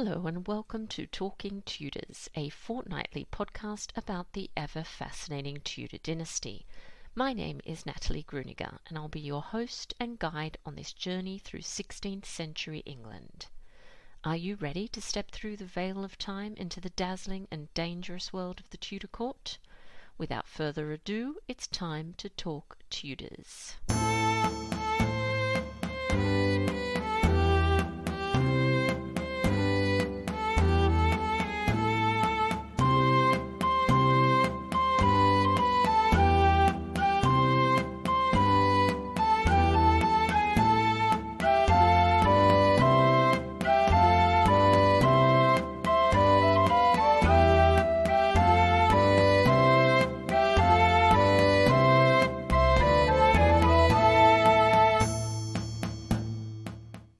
Hello and welcome to Talking Tudors, a fortnightly podcast about the ever-fascinating Tudor dynasty. My name is Natalie Grueninger and I'll be your host and guide on this journey through 16th century England. Are you ready to step through the veil of time into the dazzling and dangerous world of the Tudor court? Without further ado, it's time to talk Tudors.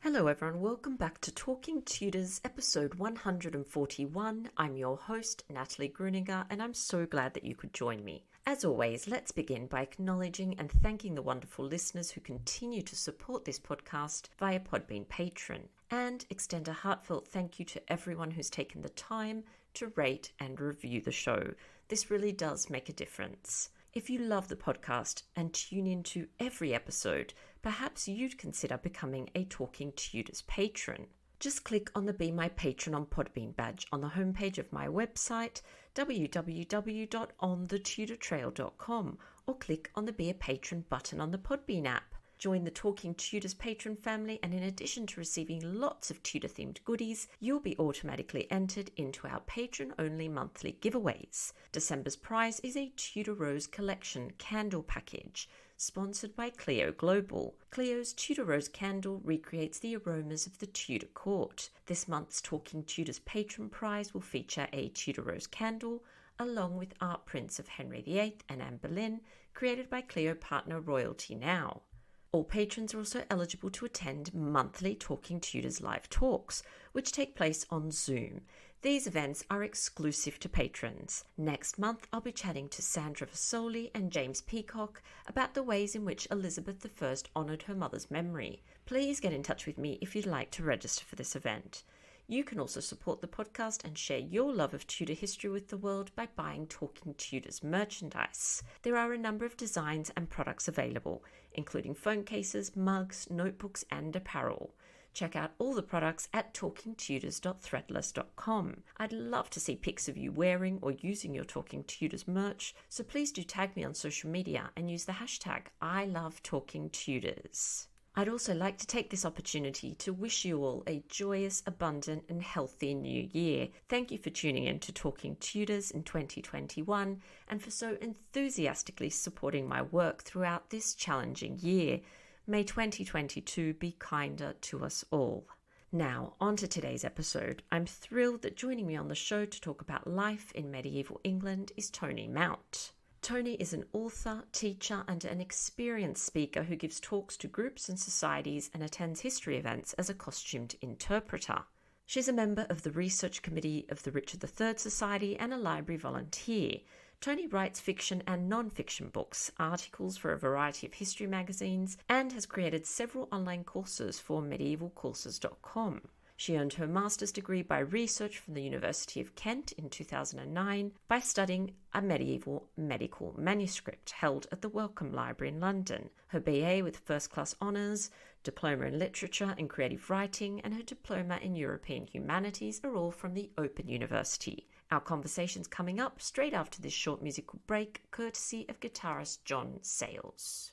Hello everyone, welcome back to Talking Tudors, episode 141. I'm your host, Natalie Grueninger, and I'm so glad that you could join me. As always, let's begin by acknowledging and thanking the wonderful listeners who continue to support this podcast via Podbean Patron, and extend a heartfelt thank you to everyone who's taken the time to rate and review the show. This really does make a difference. If you love the podcast and tune into every episode, perhaps you'd consider becoming a Talking Tudors patron. Just click on the Be My Patron on Podbean badge on the homepage of my website, www.onthetudortrail.com, or click on the Be a Patron button on the Podbean app. Join the Talking Tudors patron family, and in addition to receiving lots of Tudor-themed goodies, you'll be automatically entered into our patron-only monthly giveaways. December's prize is a Tudor Rose Collection candle package, sponsored by Clio Global. Clio's Tudor Rose candle recreates the aromas of the Tudor court. This month's Talking Tudors patron prize will feature a Tudor Rose candle, along with art prints of Henry VIII and Anne Boleyn, created by Clio partner Royalty Now. All patrons are also eligible to attend monthly Talking Tudors live talks, which take place on Zoom. These events are exclusive to patrons. Next month, I'll be chatting to Sandra Vasoli and James Peacock about the ways in which Elizabeth I honoured her mother's memory. Please get in touch with me if you'd like to register for this event. You can also support the podcast and share your love of Tudor history with the world by buying Talking Tudors merchandise. There are a number of designs and products available, including phone cases, mugs, notebooks, and apparel. Check out all the products at talkingtudors.threadless.com. I'd love to see pics of you wearing or using your Talking Tudors merch, so please do tag me on social media and use the hashtag #ILoveTalkingTudors. I'd also like to take this opportunity to wish you all a joyous, abundant and healthy new year. Thank you for tuning in to Talking Tudors in 2021 and for so enthusiastically supporting my work throughout this challenging year. May 2022 be kinder to us all. Now, on to today's episode. I'm thrilled that joining me on the show to talk about life in medieval England is Toni Mount. Toni is an author, teacher, and an experienced speaker who gives talks to groups and societies and attends history events as a costumed interpreter. She's a member of the research committee of the Richard III Society and a library volunteer. Toni writes fiction and non-fiction books, articles for a variety of history magazines, and has created several online courses for medievalcourses.com. She earned her master's degree by research from the University of Kent in 2009 by studying a medieval medical manuscript held at the Wellcome Library in London, her BA with first-class honours, diploma in literature and creative writing, and her diploma in European humanities are all from the Open University. Our conversation's coming up straight after this short musical break, courtesy of guitarist Jon Sayles.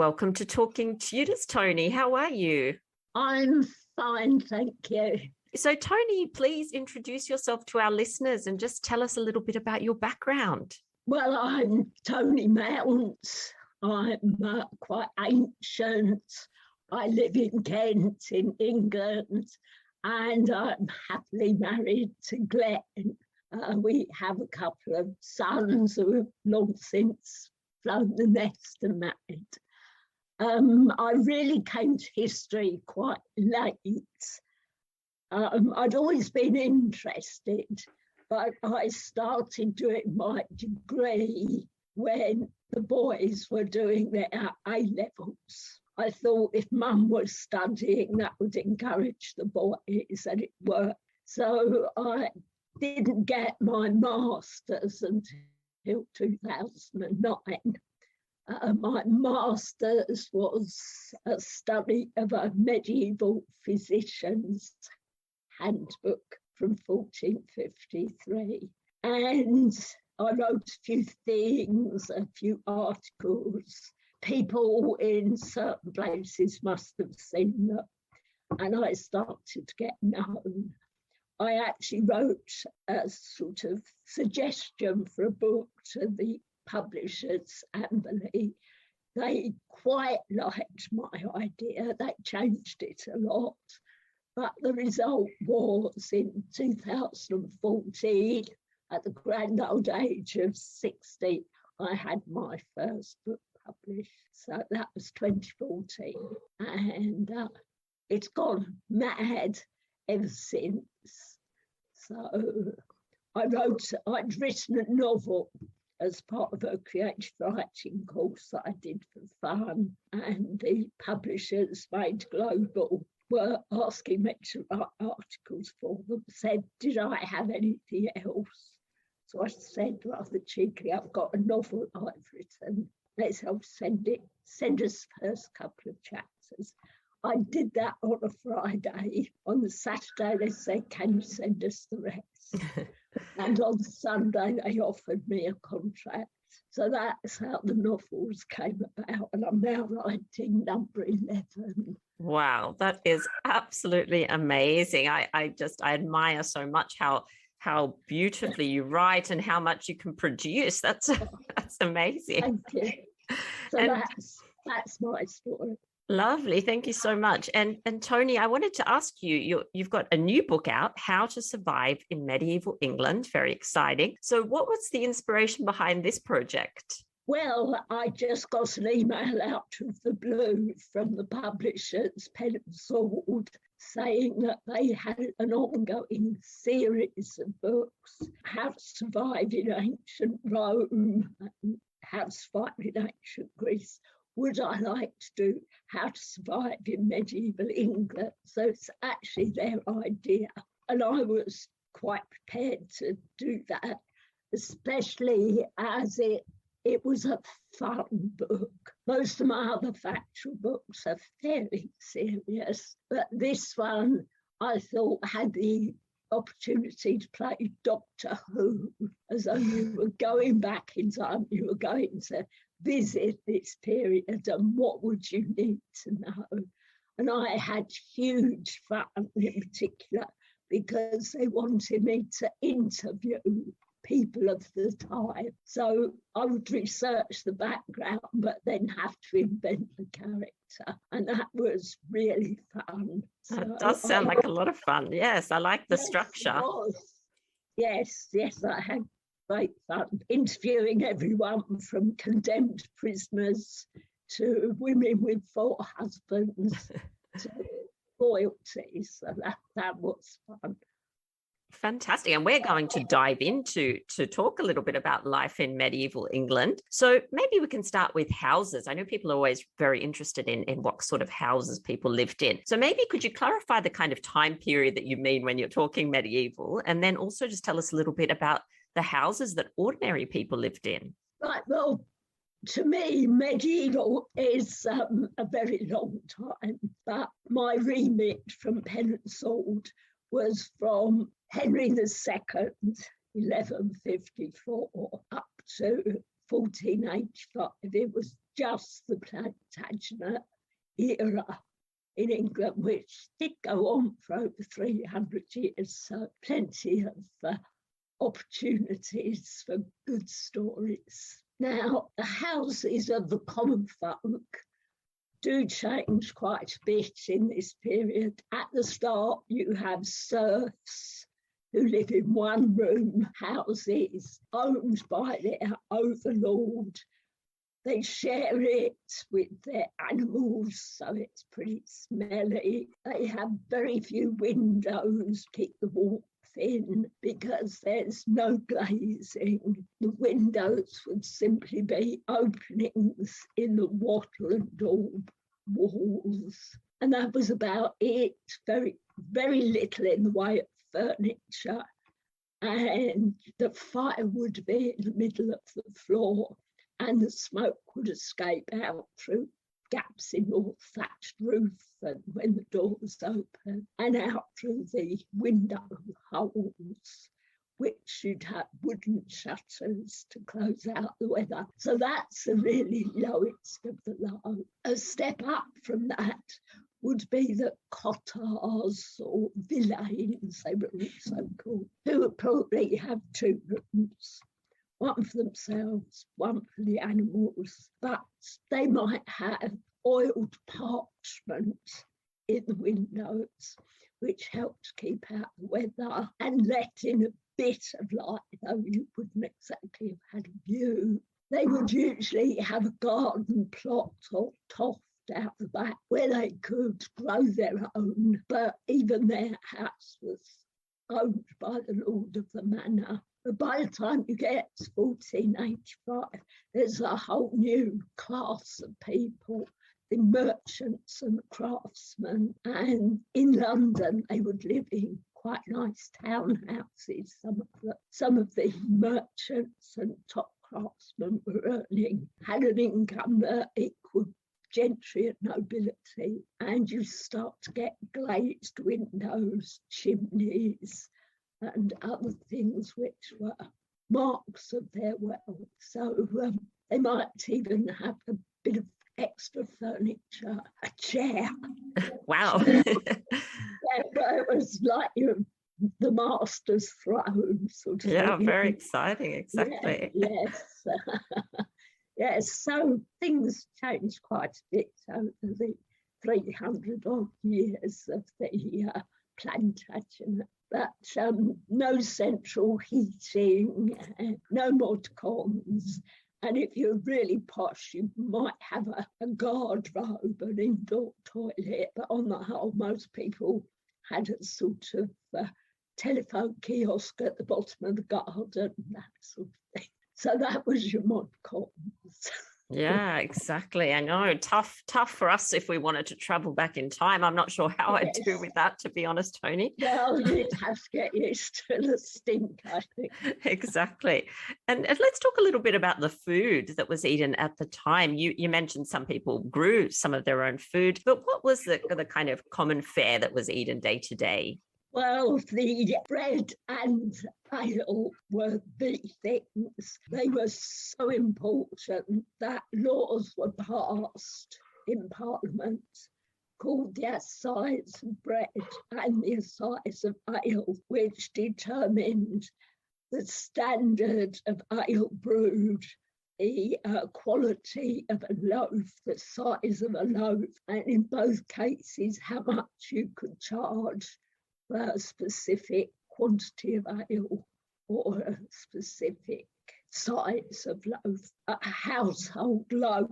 Welcome to Talking Tudors, Toni. How are you? I'm fine, thank you. So, Toni, please introduce yourself to our listeners and just tell us a little bit about your background. Well, I'm Toni Mount. I'm quite ancient. I live in Kent in England, and I'm happily married to Glenn. We have a couple of sons who have long since flown the nest and married. I really came to history quite late. I'd always been interested, but I started doing my degree when the boys were doing their A-levels. I thought if Mum was studying, that would encourage the boys, and it worked. So I didn't get my master's until 2009. My master's was a study of a medieval physician's handbook from 1453. And I wrote a few things, a few articles. People in certain places must have seen them, and I started to get known. I actually wrote a sort of suggestion for a book to the publishers, and they quite liked my idea. They changed it a lot, but the result was in 2014, at the grand old age of 60, I had my first book published. So that was 2014, and it's gone mad ever since. So I'd written a novel as part of a creative writing course that I did for fun, and the publishers Made Global were asking me to write articles for them, said, did I have anything else? So I said rather cheekily, I've got a novel I've written. Let's help send us the first couple of chapters. I did that on a Friday. On the Saturday, they said, can you send us the rest? And on Sunday, they offered me a contract. So that's how the novels came about. And I'm now writing number 11. Wow, that is absolutely amazing. I admire so much how beautifully you write and how much you can produce. That's amazing. Thank you. So that's my story. Lovely. Thank you so much. And Toni, I wanted to ask you've got a new book out, How to Survive in Medieval England. Very exciting. So what was the inspiration behind this project? Well, I just got an email out of the blue from the publishers, Pen and Sword, saying that they had an ongoing series of books, How to Survive in Ancient Rome, and How to Survive in Ancient Greece. Would I like to do How to Survive in Medieval England? So it's actually their idea. And I was quite prepared to do that, especially as it was a fun book. Most of my other factual books are fairly serious, but this one I thought had the opportunity to play Doctor Who, as though you were going back in time, you were going to visit this period, and what would you need to know? And I had huge fun in particular because they wanted me to interview people of the time. So I would research the background, but then have to invent the character. And that was really fun. That does sound like a lot of fun. Yes, I like the structure. Yes, I had great fun interviewing everyone from condemned prisoners to women with 4 husbands to royalty. So that was fun. Fantastic. And we're going to dive into to talk a little bit about life in medieval England. So maybe we can start with houses. I know people are always very interested in what sort of houses people lived in. So maybe could you clarify the kind of time period that you mean when you're talking medieval, and then also just tell us a little bit about the houses that ordinary people lived in? Right, well, to me, medieval is a very long time, but my remit from Pen and Sword was from Henry II, 1154, up to 1485. It was just the Plantagenet era in England, which did go on for over 300 years, so plenty of opportunities for good stories. Now, the houses of the common folk do change quite a bit in this period. At the start, you have serfs who live in one-room houses owned by their overlord. They share it with their animals, so it's pretty smelly. They have very few windows, keep the warmth in, because there's no glazing. The windows would simply be openings in the wattle and daub walls. And that was about it. Very, very little in the way of furniture. And the fire would be in the middle of the floor, and the smoke would escape out through gaps in your thatched roof and when the door was open, and out through the window holes, which you'd have wooden shutters to close out the weather. So that's the really lowest of the low. A step up from that would be the cottars or villeins, they were also called, who would probably have two rooms, one for themselves, one for the animals, but they might have oiled parchment in the windows, which helped keep out the weather and let in a bit of light, though you wouldn't exactly have had a view. They would usually have a garden plot or toft out the back where they could grow their own, but even their house was owned by the lord of the manor. But by the time you get to 1485, there's a whole new class of people, the merchants and the craftsmen. And in London, they would live in quite nice townhouses. Some of the merchants and top craftsmen were had an income that equaled gentry and nobility, and you start to get glazed windows, chimneys, and other things which were marks of their wealth. So they might even have a bit of extra furniture, a chair. Wow. Yeah, but it was like the master's throne, sort of. Yeah, thing. very exciting, exactly. Yeah, yes. Yes, so things changed quite a bit over the 300 odd years of the Plantagenet. But no central heating, no mod cons. And if you're really posh, you might have a guard robe, an indoor toilet. But on the whole, most people had a sort of telephone kiosk at the bottom of the garden, that sort of thing. So that was your mod cons. Yeah, exactly. I know. Tough for us if we wanted to travel back in time. I'm not sure how I'd do with that, to be honest, Toni. Well, you'd have to get used to the stink, I think. Exactly. And let's talk a little bit about the food that was eaten at the time. You mentioned some people grew some of their own food, but what was the kind of common fare that was eaten day to day? Well, the bread and ale were the things. They were so important that laws were passed in Parliament called the Assize of Bread and the Assize of Ale, which determined the standard of ale brewed, the quality of a loaf, the size of a loaf, and in both cases how much you could charge a specific quantity of ale or a specific size of loaf. A household loaf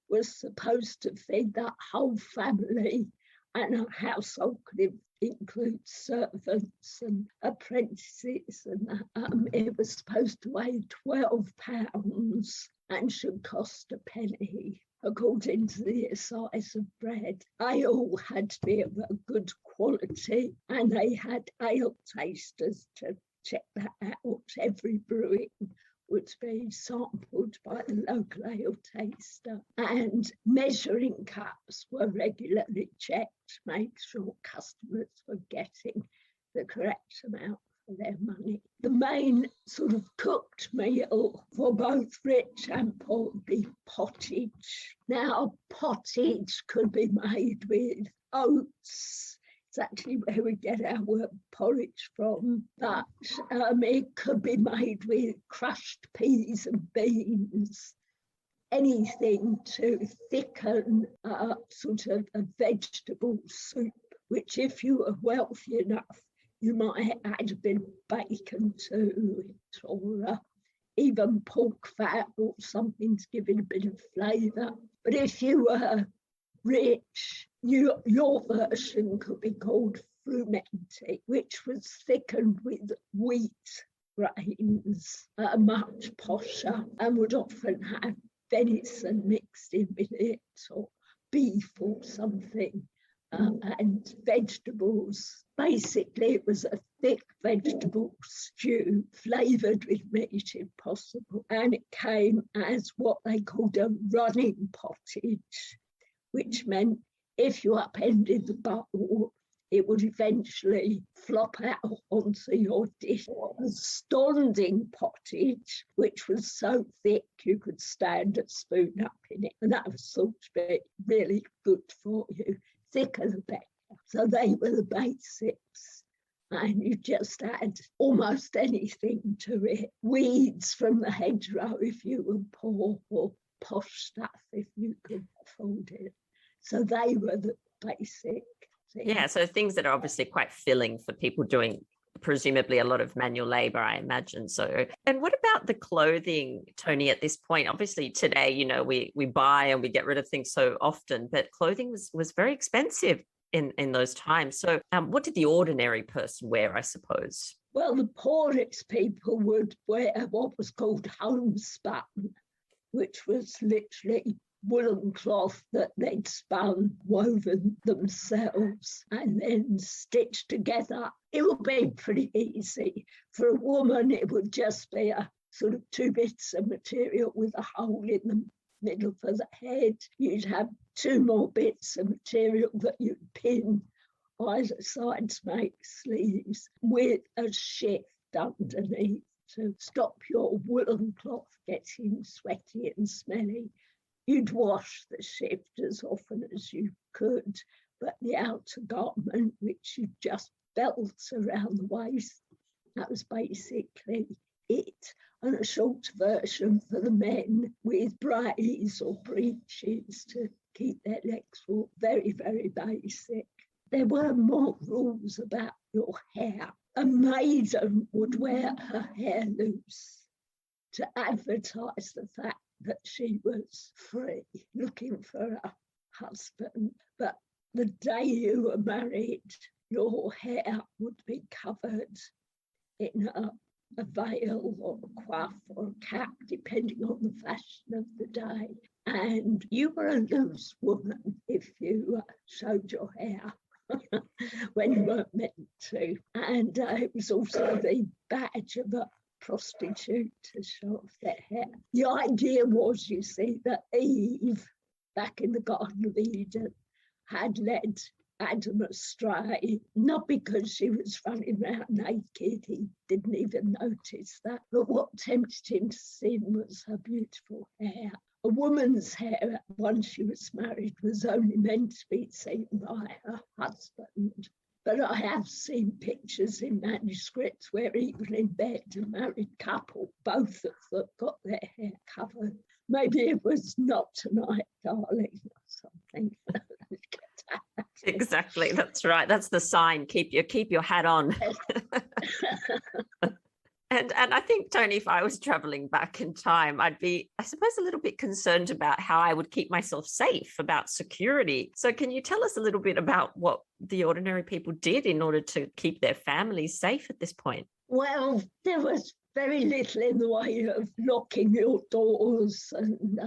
was supposed to feed that whole family, and a household could include servants and apprentices, and it was supposed to weigh 12 pounds and should cost a penny, according to the size of bread. Ale had to be of a good quality, and they had ale tasters to check that out. Every brewing would be sampled by the local ale taster, and measuring cups were regularly checked, make sure customers were getting the correct amount for their money. The main sort of cooked meal for both rich and poor would be pottage, Now, pottage could be made with oats. It's actually where we get our word porridge from. But it could be made with crushed peas and beans. Anything to thicken sort of a vegetable soup, which if you were wealthy enough, you might add a bit of bacon to it, or even pork fat or something to give it a bit of flavour. But if you were rich, your version could be called frumenti, which was thickened with wheat grains, much posher, and would often have venison mixed in with it, or beef or something, and vegetables. Basically, it was a thick vegetable stew flavoured with meat if possible, and it came as what they called a running pottage, which meant if you upended the bowl, it would eventually flop out onto your dish. A standing pottage, which was so thick you could stand a spoon up in it, and that was thought to be really good for you. Thicker the better. So they were the basics. And you just add almost anything to it. Weeds from the hedgerow if you were poor, or posh stuff if you could afford it. So they were the basic things. Yeah, so things that are obviously quite filling for people doing presumably a lot of manual labor, I imagine. So, and what about the clothing, Toni, at this point? Obviously today, you know, we buy and we get rid of things so often, but clothing was very expensive in those times. So what did the ordinary person wear, I suppose? Well, the poorest people would wear what was called homespun, which was literally woolen cloth that they'd spun, woven themselves, and then stitched together. It would be pretty easy. For a woman, it would just be a sort of 2 bits of material with a hole in the middle for the head. You'd have 2 more bits of material that you'd pin either side to make sleeves, with a shift underneath to stop your woolen cloth getting sweaty and smelly. You'd wash the shift as often as you could, but the outer garment, which you just belt around the waist, that was basically it. And a short version for the men with brays or breeches to keep their legs warm. Very, very basic. There were more rules about your hair. A maiden would wear her hair loose to advertise the fact that she was free, looking for a husband. But the day you were married, your hair would be covered in a veil or a coif or a cap, depending on the fashion of the day. And you were a loose woman if you showed your hair when you weren't meant to. And it was also the badge of a prostitute to show off their hair. The idea was, you see, that Eve, back in the Garden of Eden, had led Adam astray, not because she was running around naked, he didn't even notice that, but what tempted him to sin was her beautiful hair. A woman's hair, once she was married, was only meant to be seen by her husband. But I have seen pictures in manuscripts where even in bed, a married couple, both of them got their hair covered. Maybe it was not tonight, darling, or something. Exactly, that's right. That's the sign. Keep your hat on. And I think, Toni, if I was traveling back in time, I'd be, I suppose, a little bit concerned about how I would keep myself safe, about security. So can you tell us a little bit about what the ordinary people did in order to keep their families safe at this point? Well, there was very little in the way of locking your doors and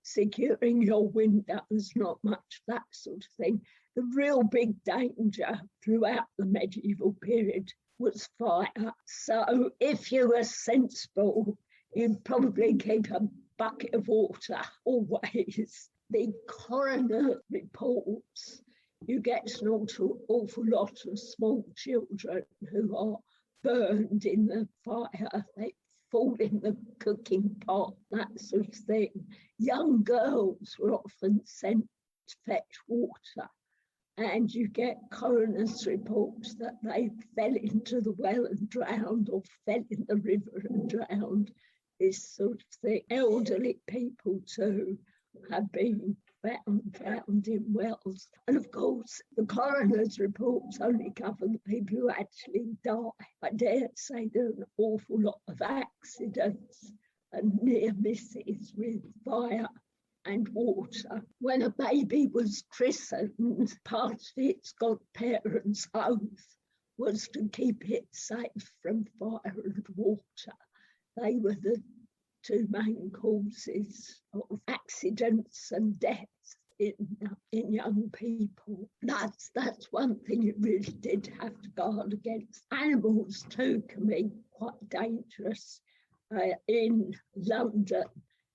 securing your windows, not much that sort of thing. The real big danger throughout the medieval period was fire. So if you were sensible, you'd probably keep a bucket of water always. The coroner reports you get an awful lot of small children who are burned in the fire. They fall in the cooking pot, that sort of thing. Young girls were often sent to fetch water, and you get coroner's reports that they fell into the well and drowned, or fell in the river and drowned, this sort of thing. Elderly people too have been found drowned in wells. And of course, the coroner's reports only cover the people who actually die. I dare say there are an awful lot of accidents and near misses with fire and water. When a baby was christened, part of its godparents' oath was to keep it safe from fire and water. They were the two main causes of accidents and deaths in young people. That's one thing you really did have to guard against. Animals too can be quite dangerous. In London,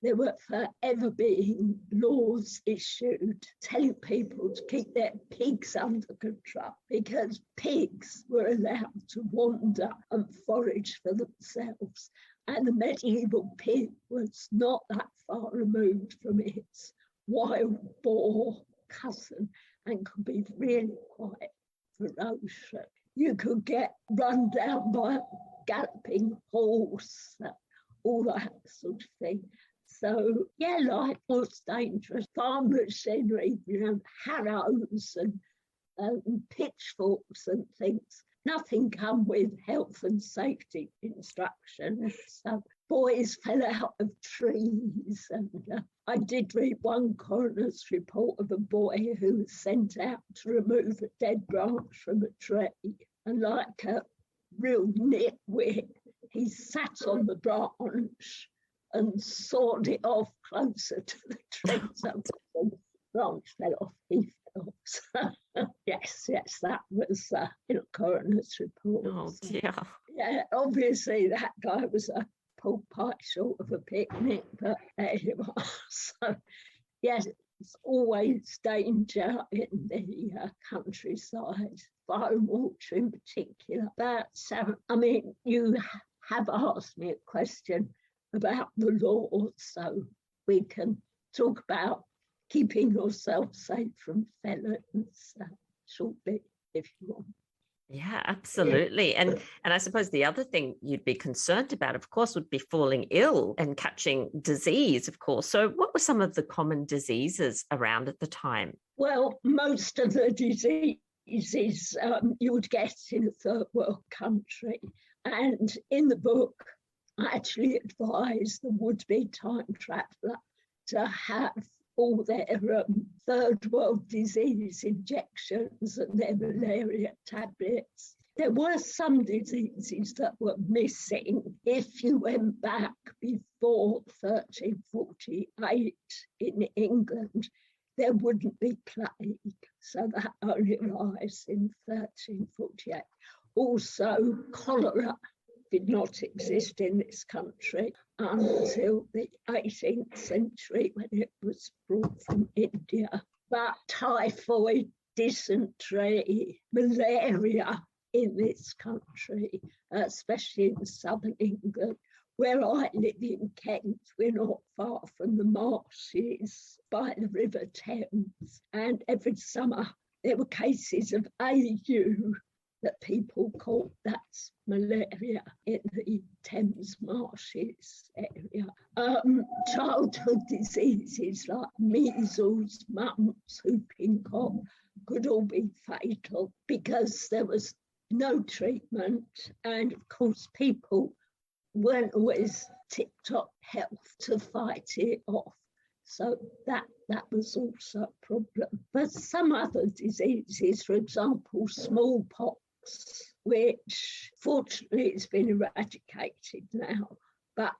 there were forever being laws issued telling people to keep their pigs under control, because pigs were allowed to wander and forage for themselves. And the medieval pig was not that far removed from its wild boar cousin and could be really quite ferocious. You could get run down by a galloping horse, all that sort of thing. So, yeah, life was dangerous. Farm machinery, harrows and pitchforks and things. Nothing come with health and safety instructions. So boys fell out of trees. And I did read one coroner's report of a boy who was sent out to remove a dead branch from a tree. And like a real nitwit, he sat on the branch and sawed it off closer to the tree. So the branch fell off, he fell off. Yes, that was in a coroner's report. Oh, dear. Yeah, obviously that guy was a pulled pie short of a picnic, but there he was. So, yes, it's always danger in the countryside, fire and water in particular. But, you have asked me a question about the law, so we can talk about keeping yourself safe from felons shortly, if you want. Yeah, absolutely. And I suppose the other thing you'd be concerned about, of course, would be falling ill and catching disease, of course. So what were some of the common diseases around at the time? Well, most of the diseases you would get in a third world country. And in the book, I actually advise the would-be time traveller to have all their third world disease injections and their malaria tablets. There were some diseases that were missing. If you went back before 1348 in England, there wouldn't be plague. So that only arrives in 1348. Also, cholera did not exist in this country until the 18th century, when it was brought from India. But typhoid, dysentery, malaria in this country, especially in southern England, where I live in Kent, we're not far from the marshes by the River Thames. And every summer there were cases of AU that people called, that's malaria, in the Thames marshes area. Childhood diseases like measles, mumps, whooping cough could all be fatal because there was no treatment, and of course people weren't always tip-top health to fight it off. So that was also a problem. But some other diseases, for example, smallpox, which fortunately has been eradicated now, but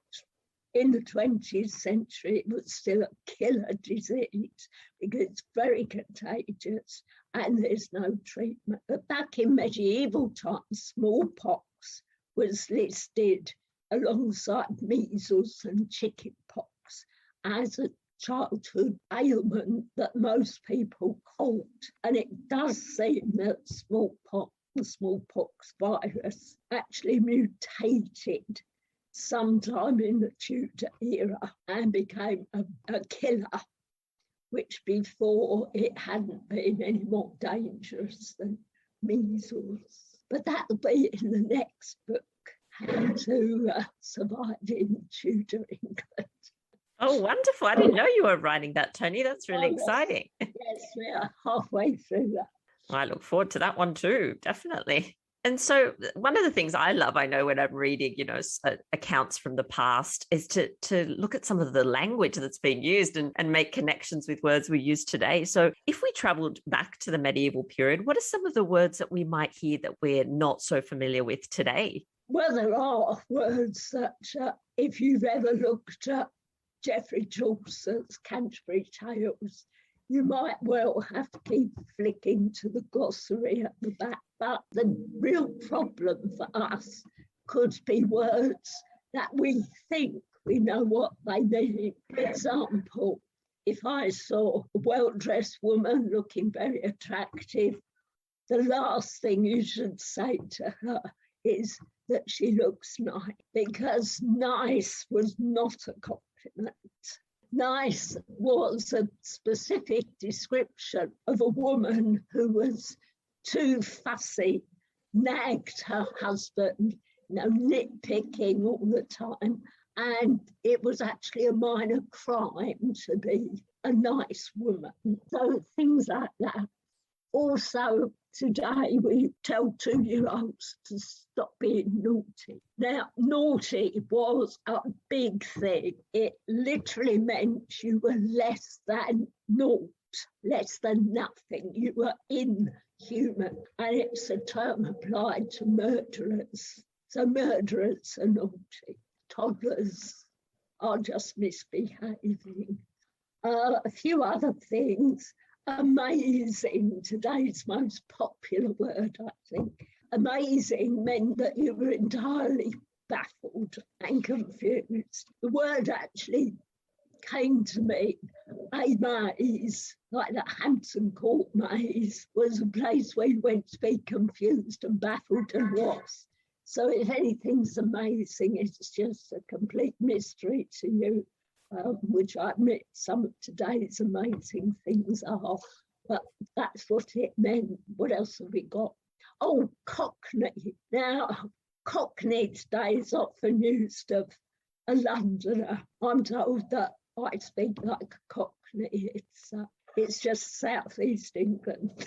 in the 20th century it was still a killer disease because it's very contagious and there's no treatment. But back in medieval times, smallpox was listed alongside measles and chickenpox as a childhood ailment that most people caught. And it does seem that the smallpox virus actually mutated sometime in the Tudor era and became a killer, which before it hadn't been any more dangerous than measles. But that'll be in the next book, How to Survive in Tudor England. Oh, wonderful. I didn't know you were writing that, Toni. That's really exciting. Yes, we are halfway through that. I look forward to that one too, definitely. And so one of the things I love, I know when I'm reading, accounts from the past, is to look at some of the language that's being used and make connections with words we use today. So if we traveled back to the medieval period, what are some of the words that we might hear that we're not so familiar with today? Well, there are words such as, if you've ever looked at Geoffrey Chaucer's Canterbury Tales, you might well have to keep flicking to the glossary at the back. But the real problem for us could be words that we think we know what they mean. For example, if I saw a well-dressed woman looking very attractive, the last thing you should say to her is that she looks nice, because nice was not a compliment. Nice was a specific description of a woman who was too fussy, nagged her husband, nitpicking all the time. And it was actually a minor crime to be a nice woman. So things like that. Also, today we tell 2-year-olds to stop being naughty. Now, naughty was a big thing. It literally meant you were less than naught, less than nothing. You were inhuman. And it's a term applied to murderers. So murderers are naughty. Toddlers are just misbehaving. A few other things. Amazing, today's most popular word, I think. Amazing meant that you were entirely baffled and confused. The word actually came to me, a maze, like that Hampton Court maze, was a place where you went to be confused and baffled and lost. So if anything's amazing, it's just a complete mystery to you. Which I admit some of today's amazing things are, but that's what it meant. What else have we got? Oh, Cockney. Now, Cockney today is often used of a Londoner. I'm told that I speak like a Cockney. It's just South East England.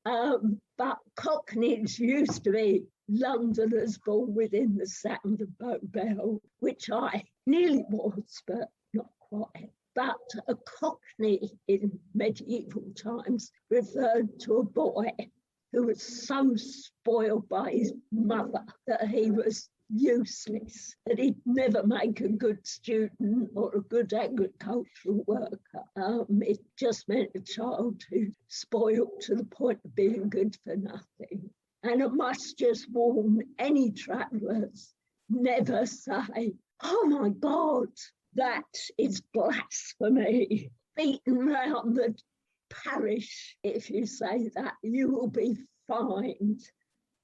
But Cockneys used to be Londoners born within the sound of Bow Bell, which I nearly was, but not quite. But a Cockney in medieval times referred to a boy who was so spoiled by his mother that he was useless, that he'd never make a good student or a good agricultural worker. It just meant a child who spoiled to the point of being good for nothing. And I must just warn any travellers, never say, oh my God, that is blasphemy. Beaten round the parish, if you say that, you will be fined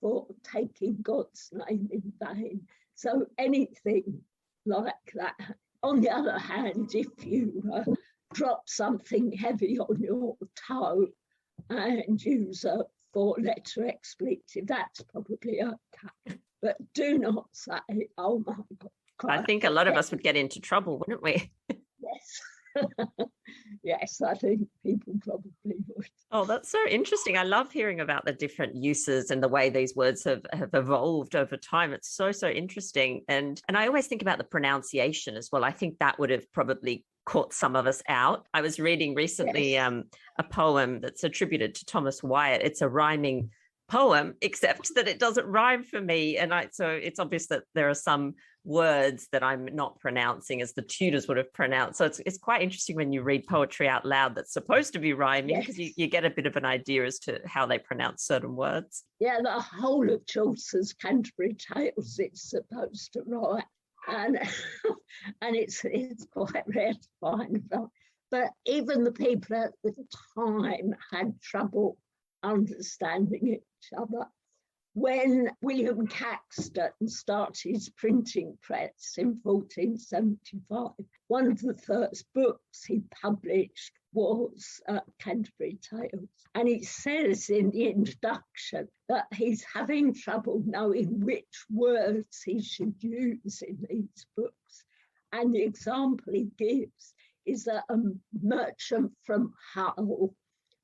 for taking God's name in vain. So anything like that. On the other hand, if you drop something heavy on your toe and use a 4-letter expletive, that's probably okay. But do not say, oh my God. I think a lot of us would get into trouble, wouldn't we? Yes. Yes, I think people probably would. Oh, that's so interesting. I love hearing about the different uses and the way these words have evolved over time. It's so interesting. And I always think about the pronunciation as well. I think that would have probably caught some of us out. I was reading recently a poem that's attributed to Thomas Wyatt. It's a rhyming poem, except that it doesn't rhyme for me. And so it's obvious that there are some words that I'm not pronouncing as the Tudors would have pronounced. So it's quite interesting when you read poetry out loud that's supposed to be rhyming, because you get a bit of an idea as to how they pronounce certain words. Yeah, the whole of Chaucer's Canterbury Tales, it's supposed to rhyme. And it's quite rare to find. But even the people at the time had trouble understanding each other. When William Caxton started his printing press in 1475, one of the first books he published was Canterbury Tales. And it says in the introduction that he's having trouble knowing which words he should use in these books. And the example he gives is that a merchant from Hull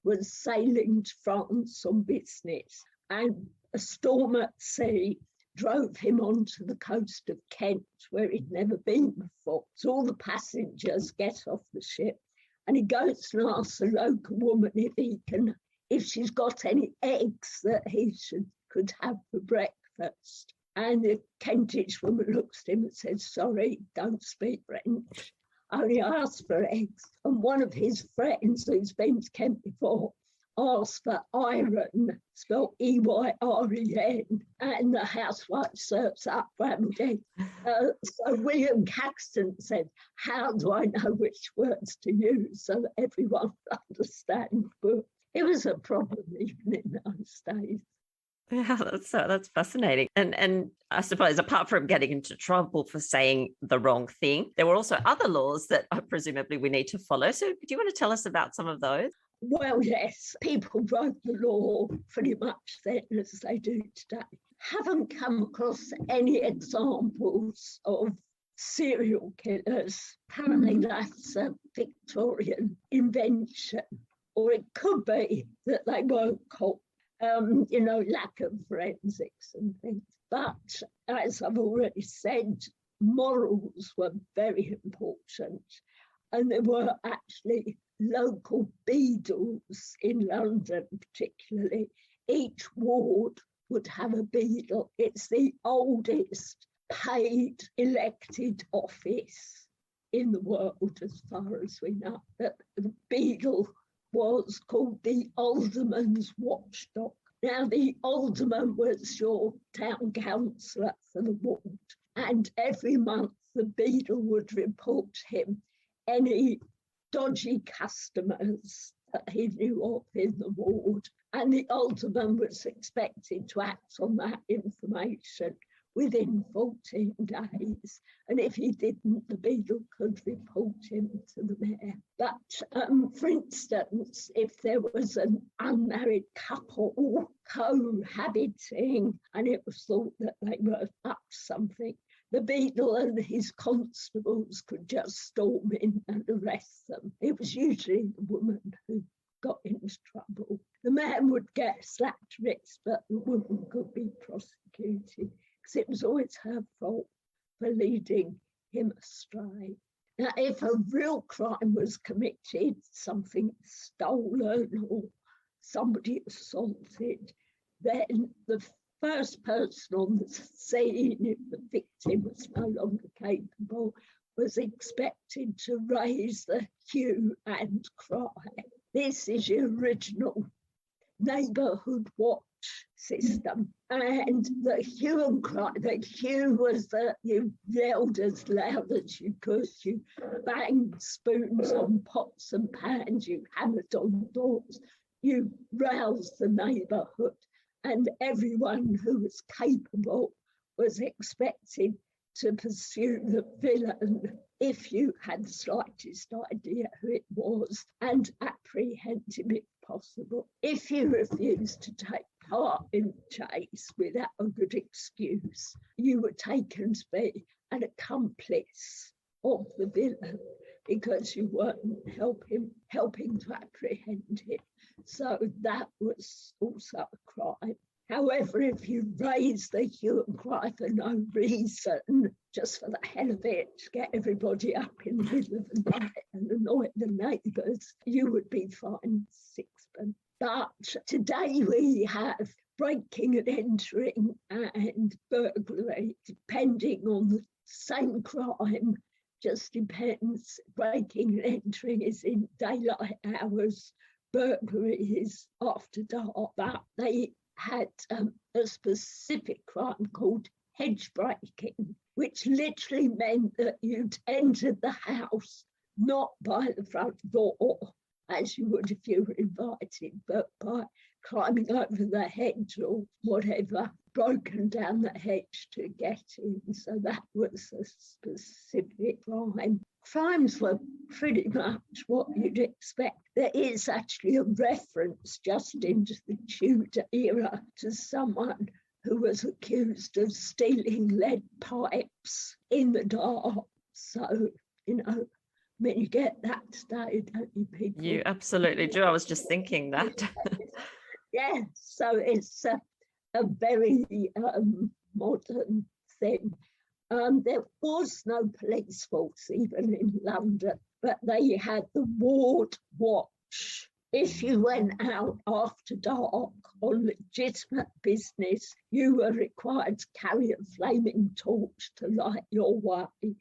was sailing to France on business, and a storm at sea drove him onto the coast of Kent, where he'd never been before. So all the passengers get off the ship, and he goes and asks a local woman if she's got any eggs that he could have for breakfast. And the Kentish woman looks at him and says, "Sorry, don't speak French. Only ask for eggs." And one of his friends who's been to Kent before asked for iron, spelled E-Y-R-E-N, and the housewife serves up scrambled eggs. So William Caxton said, "How do I know which words to use so that everyone understands book?" It was a problem even in those days. Yeah, that's fascinating. And I suppose apart from getting into trouble for saying the wrong thing, there were also other laws that presumably we need to follow. So do you want to tell us about some of those? Well, yes, people broke the law pretty much then as they do today. Haven't come across any examples of serial killers. Apparently that's a Victorian invention, or it could be that they weren't caught. Lack of forensics and things. But as I've already said, morals were very important. And there were actually local beadles in London, particularly. Each ward would have a beadle. It's the oldest paid elected office in the world, as far as we know. The beadle was called the Alderman's Watchdog. Now, the Alderman was your town councillor for the ward, and every month the beadle would report him any dodgy customers that he knew of in the ward, and the Alderman was expected to act on that information within 14 days. And if he didn't, the beadle could report him to the mayor. But for instance, if there was an unmarried couple cohabiting and it was thought that they were up to something, the beadle and his constables could just storm in and arrest them. It was usually the woman who got into trouble. The man would get slapped wrist, but the woman could be prosecuted, because it was always her fault for leading him astray. Now, if a real crime was committed, something stolen or somebody assaulted, then the first person on the scene, if the victim was no longer capable, was expected to raise the hue and cry. This is your original neighbourhood watch system. And the hue and cry, the hue was that you yelled as loud as you could, you banged spoons on pots and pans, you hammered on doors, you roused the neighbourhood, and everyone who was capable was expected to pursue the villain if you had the slightest idea who it was and apprehend him if possible. If you refused to take part in the chase without a good excuse, you were taken to be an accomplice of the villain because you weren't helping to apprehend him. So that was also a crime. However, if you raise the hue and cry for no reason, just for the hell of it, to get everybody up in the middle of the night and annoy the neighbours, you would be fined £6. But today we have breaking and entering and burglary, depending on the same crime, just depends. Breaking and entering is in daylight hours, burglary is after dark, but they had a specific crime called hedge breaking, which literally meant that you'd entered the house not by the front door, as you would if you were invited, but by climbing over the hedge or whatever, broken down the hedge to get in. So that was a specific crime. Crimes were pretty much what you'd expect. There is actually a reference just into the Tudor era to someone who was accused of stealing lead pipes in the dark. So, I mean, you get that today, don't you, people? You absolutely do. I was just thinking that. Yeah, so it's a very modern thing. There was no police force even in London, but they had the ward watch. If you went out after dark on legitimate business, you were required to carry a flaming torch to light your way.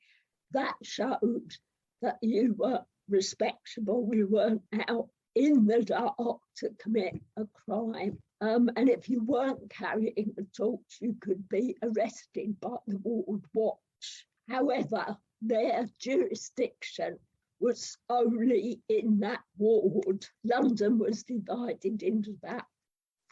That showed that you were respectable, you weren't out in the dark to commit a crime. And if you weren't carrying a torch, you could be arrested by the ward watch. However, their jurisdiction was only in that ward. London was divided into about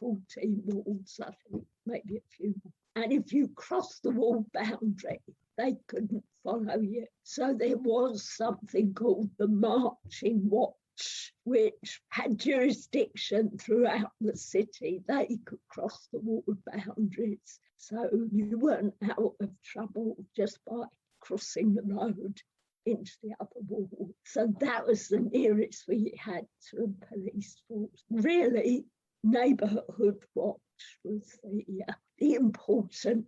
14 wards, I think, maybe a few more. And if you crossed the ward boundary, they couldn't follow you. So there was something called the Marching Watch, which had jurisdiction throughout the city. They could cross the ward boundaries. So you weren't out of trouble just by crossing the road into the upper ward. So that was the nearest we had to a police force. Really, neighbourhood watch was the important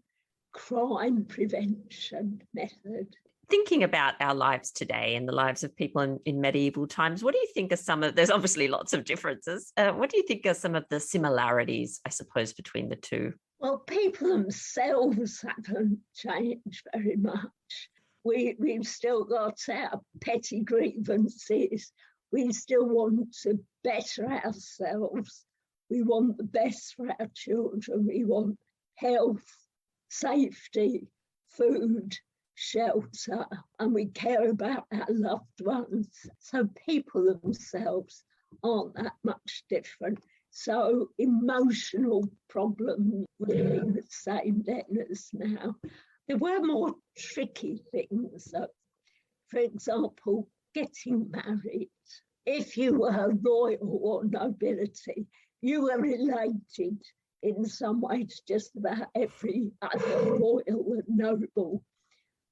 crime prevention method. Thinking about our lives today and the lives of people in medieval times, what do you think are some of, there's obviously lots of differences, what do you think are some of the similarities, I suppose, between the two? Well, people themselves haven't changed very much. We've still got our petty grievances. We still want to better ourselves. We want the best for our children. We want health, safety, food, shelter, and we care about our loved ones. So people themselves aren't that much different. So emotional problems would have been the same then as now. There were more tricky things. For example, getting married. If you were royal or nobility, you were related in some way to just about every other royal and noble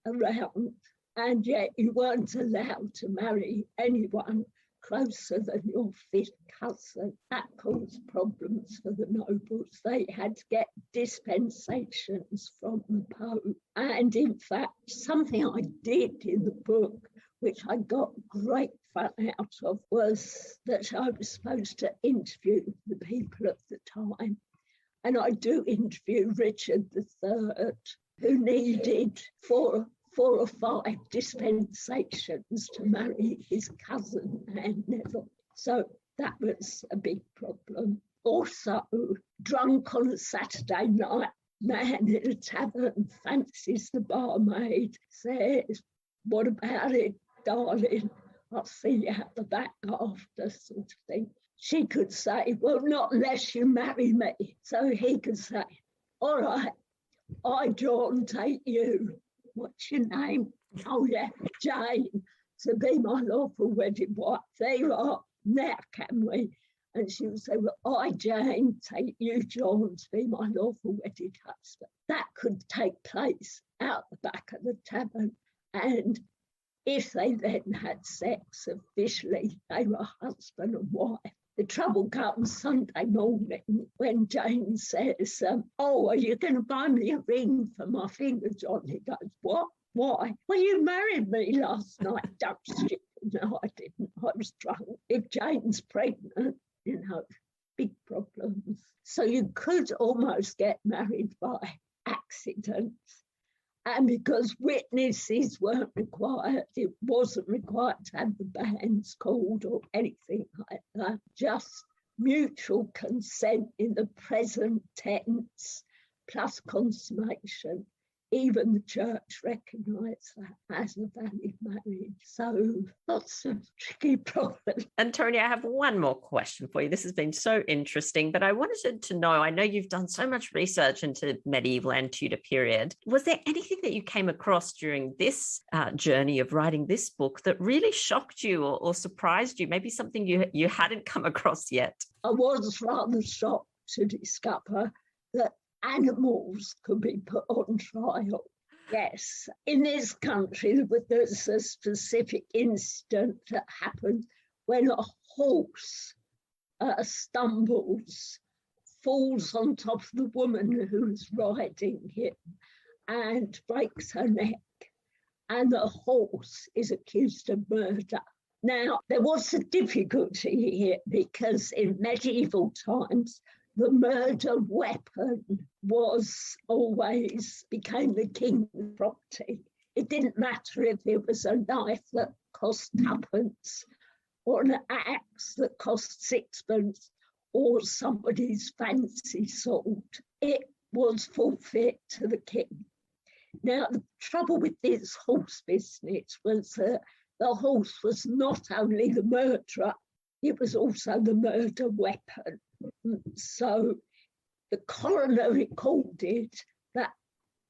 around, and yet you weren't allowed to marry anyone closer than your fifth cousin. That caused problems for the nobles. They had to get dispensations from the Pope. And in fact, something I did in the book, which I got great fun out of, was that I was supposed to interview the people of the time. And I do interview Richard III, who needed four or five dispensations to marry his cousin Anne Neville. So that was a big problem. Also, drunk on a Saturday night, man in a tavern fancies the barmaid, says, "What about it, darling? I'll see you at the back after," sort of thing. She could say, "Well, not unless you marry me." So he could say, "All right, I, John, take you." What's your name? "Oh, yeah, Jane, to be my lawful wedded wife." "There you are, now can we?" And she would say, "Well, I, Jane, take you, John, to be my lawful wedded husband." That could take place out the back of the tavern. And if they then had sex, officially, they were husband and wife. The trouble comes Sunday morning when Jane says, "Oh, are you going to buy me a ring for my finger, John?" He goes, "What? Why?" "Well, you married me last night." "Don't shit." "No, I didn't. I was drunk." If Jane's pregnant, big problems. So you could almost get married by accident. And because witnesses weren't required, it wasn't required to have the banns called or anything like that. Just mutual consent in the present tense plus consummation even the church recognised that as a valid marriage. So lots of tricky problems. And Toni, I have one more question for you. This has been so interesting, but I wanted to know, I know you've done so much research into medieval and Tudor period. Was there anything that you came across during this journey of writing this book that really shocked you or surprised you? Maybe something you hadn't come across yet? I was rather shocked to discover that animals could be put on trial. Yes, in this country, there's a specific incident that happened when a horse stumbles, falls on top of the woman who's riding him and breaks her neck, and the horse is accused of murder. Now, there was a difficulty here because in medieval times, the murder weapon became the king's property. It didn't matter if it was a knife that cost twopence or an axe that cost sixpence or somebody's fancy sword. It was forfeit to the king. Now, the trouble with this horse business was that the horse was not only the murderer, it was also the murder weapon. So the coroner recorded that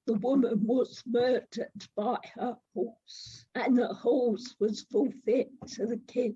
the woman was murdered by her horse, and the horse was forfeit to the king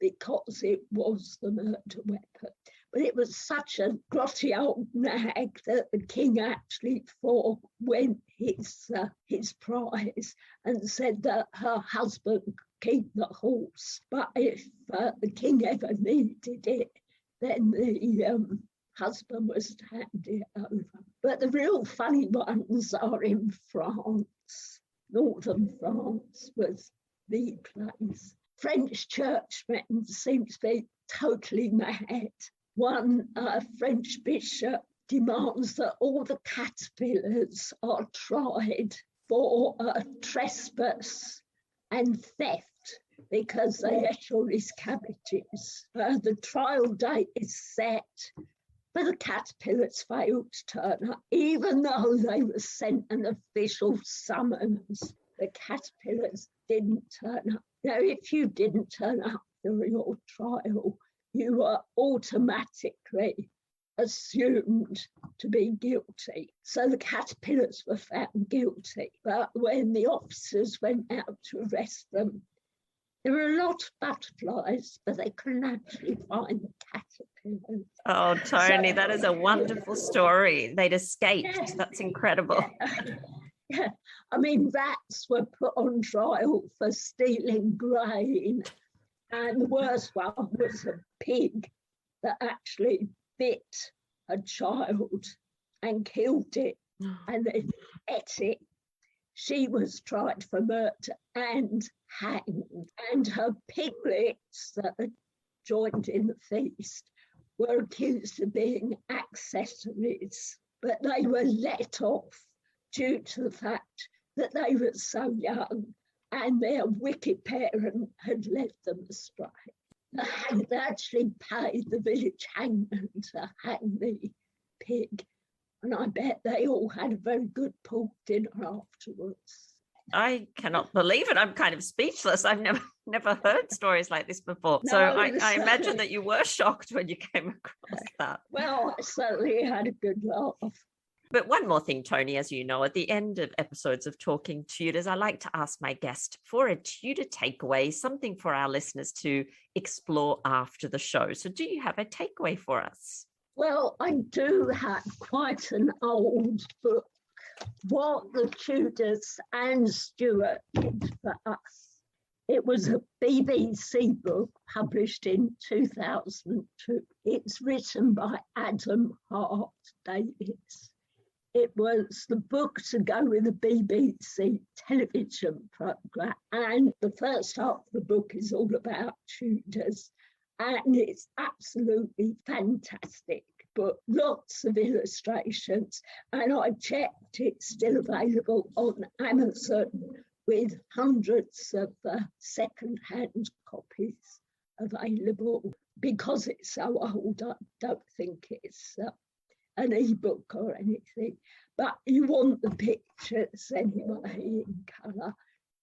because it was the murder weapon. But it was such a grotty old nag that the king actually forewent his prize and said that her husband could keep the horse. But if the king ever needed it, then the husband was to hand it over. But the real funny ones are in France. Northern France was the place. French churchmen seem to be totally mad. One French bishop demands that all the caterpillars are tried for trespass and theft because they ate all his cabbages. The trial date is set, but the caterpillars failed to turn up. Even though they were sent an official summons, the caterpillars didn't turn up. Now, if you didn't turn up for your trial, you were automatically assumed to be guilty. So the caterpillars were found guilty. But when the officers went out to arrest them, there were a lot of butterflies, but they couldn't actually find the caterpillars. Oh, Toni, that is a wonderful story. They'd escaped. Yeah. That's incredible. Yeah. I mean, rats were put on trial for stealing grain. And the worst one was a pig that actually bit a child and killed it and then ate it. She was tried for murder and hanged. And her piglets that had joined in the feast were accused of being accessories, but they were let off due to the fact that they were so young and their wicked parent had led them astray. The hanged actually paid the village hangman to hang the pig, and I bet they all had a very good pork dinner afterwards. I cannot believe it. I'm kind of speechless. I've never heard stories like this before. So I imagine that you were shocked when you came across that. Well, I certainly had a good laugh. But one more thing, Toni, as you know, at the end of episodes of Talking Tudors, I like to ask my guest for a Tudor takeaway, something for our listeners to explore after the show. So do you have a takeaway for us? Well, I do have quite an old book, What the Tudors and Stuart Did for Us. It was a BBC book published in 2002. It's written by Adam Hart Davies. It was the book to go with the BBC television programme. And the first half of the book is all about Tudors. And it's absolutely fantastic, but lots of illustrations. And I checked, it's still available on Amazon with hundreds of second-hand copies available. Because it's so old, I don't think it's an ebook or anything. But you want the pictures anyway in colour,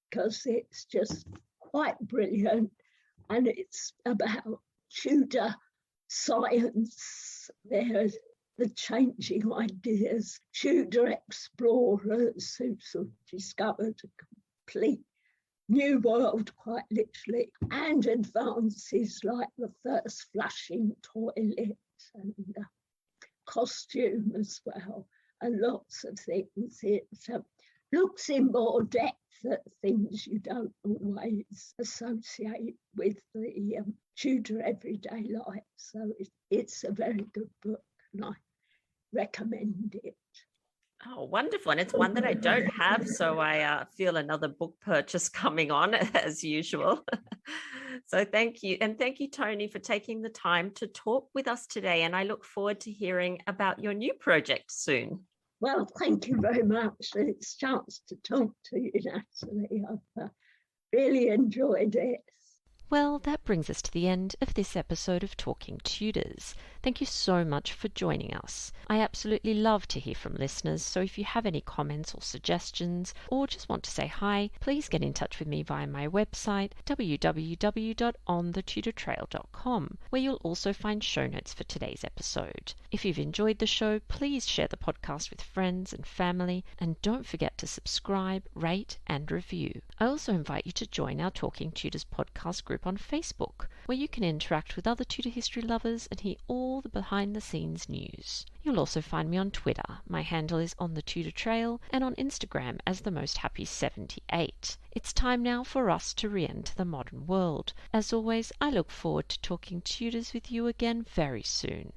because it's just quite brilliant, and it's about Tudor science. There's the changing ideas, Tudor explorers who sort of discovered a complete new world, quite literally, and advances like the first flushing toilet and costume as well, and lots of things. It looks in more depth at things you don't always associate with the Tudor everyday life. So it's a very good book, and I recommend it. Oh, wonderful. And it's one that I don't have, so I feel another book purchase coming on as usual. So thank you. And thank you, Toni, for taking the time to talk with us today. And I look forward to hearing about your new project soon. Well, thank you very much. It's a chance to talk to you, Natalie. I've really enjoyed it. Well, that brings us to the end of this episode of Talking Tudors. Thank you so much for joining us. I absolutely love to hear from listeners, so if you have any comments or suggestions, or just want to say hi, please get in touch with me via my website, www.onthetudortrail.com, where you'll also find show notes for today's episode. If you've enjoyed the show, please share the podcast with friends and family, and don't forget to subscribe, rate, and review. I also invite you to join our Talking Tudors podcast group on Facebook, where you can interact with other Tudor history lovers and hear all the behind-the-scenes news. You'll also find me on Twitter. My handle is On the Tudor Trail, and on Instagram as The Most Happy 78. It's time now for us to re-enter the modern world. As always, I look forward to talking Tudors with you again very soon.